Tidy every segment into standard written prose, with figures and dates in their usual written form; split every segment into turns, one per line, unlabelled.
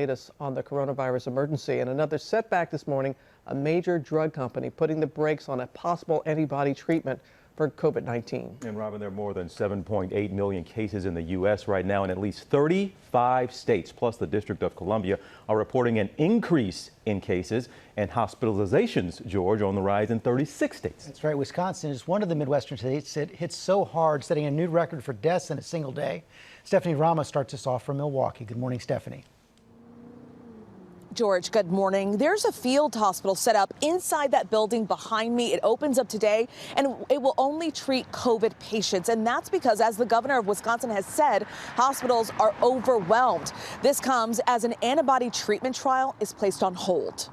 Latest on the coronavirus emergency and another setback this morning, a major drug company putting the brakes on a possible antibody treatment for COVID-19.
And Robin, there are more than 7.8 million cases in the U.S. right now, and at least 35 states, plus the District of Columbia, are reporting an increase in cases and hospitalizations, George, on the rise in 36 states.
That's right. Wisconsin is one of the Midwestern states that hit so hard, setting a new record for deaths in a single day. Stephanie Rama starts us off from Milwaukee. Good morning, Stephanie.
George, good morning. There's a field hospital set up inside that building behind me. It opens up today, and it will only treat COVID patients. And that's because, as the governor of Wisconsin has said, hospitals are overwhelmed. This comes as an antibody treatment trial is placed on hold.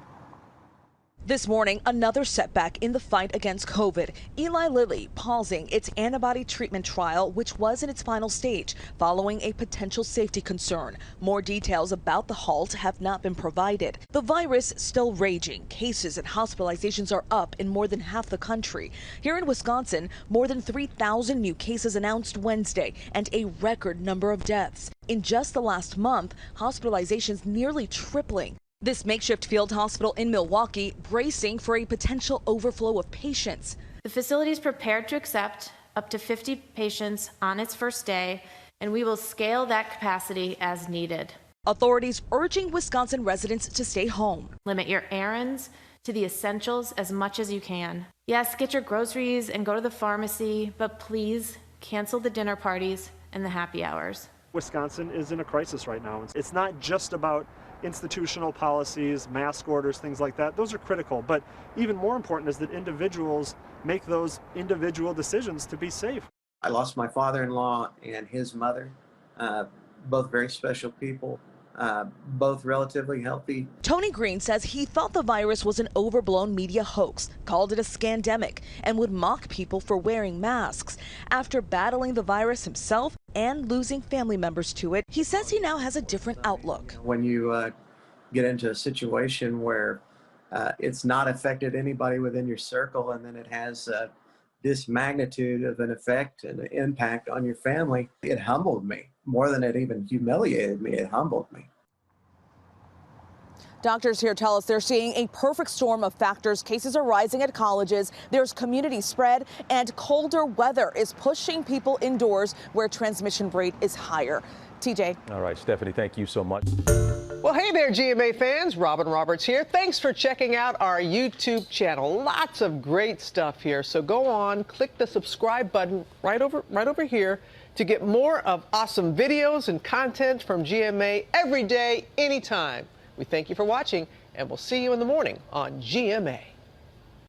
This morning, another setback in the fight against COVID. Eli Lilly pausing its antibody treatment trial, which was in its final stage, following a potential safety concern. More details about the halt have not been provided. The virus still raging. Cases and hospitalizations are up in more than half the country. Here in Wisconsin, more than 3,000 new cases announced Wednesday and a record number of deaths. In just the last month, hospitalizations nearly tripling. This makeshift field hospital in Milwaukee bracing for a potential overflow of patients.
The facility is prepared to accept up to 50 patients on its first day, and we will scale that capacity as needed.
Authorities urging Wisconsin residents to stay home.
Limit your errands to the essentials as much as you can. Yes, get your groceries and go to the pharmacy, but please cancel the dinner parties and the happy hours.
Wisconsin is in a crisis right now. It's not just about institutional policies, mask orders, things like that. Those are critical, but even more important is that individuals make those individual decisions to be safe.
I lost my father-in-law and his mother, both very special people, both relatively healthy.
Tony Green says he thought the virus was an overblown media hoax, called it a scandemic, and would mock people for wearing masks. After battling the virus himself and losing family members to it, he says he now has a different outlook.
When you get into a situation where it's not affected anybody within your circle, and then it has this magnitude of an effect and an impact on your family, it humbled me. More than it even humiliated me, it humbled me.
Doctors here tell us they're seeing a perfect storm of factors. Cases are rising at colleges, there's community spread, and colder weather is pushing people indoors where transmission rate is higher. TJ.
All right, Stephanie, thank you so much.
Well, hey there, GMA fans. Robin Roberts here. Thanks for checking out our YouTube channel. Lots of great stuff here. So go on, click the subscribe button right over here to get more of awesome videos and content from GMA every day, anytime. We thank you for watching, and we'll see you in the morning on GMA.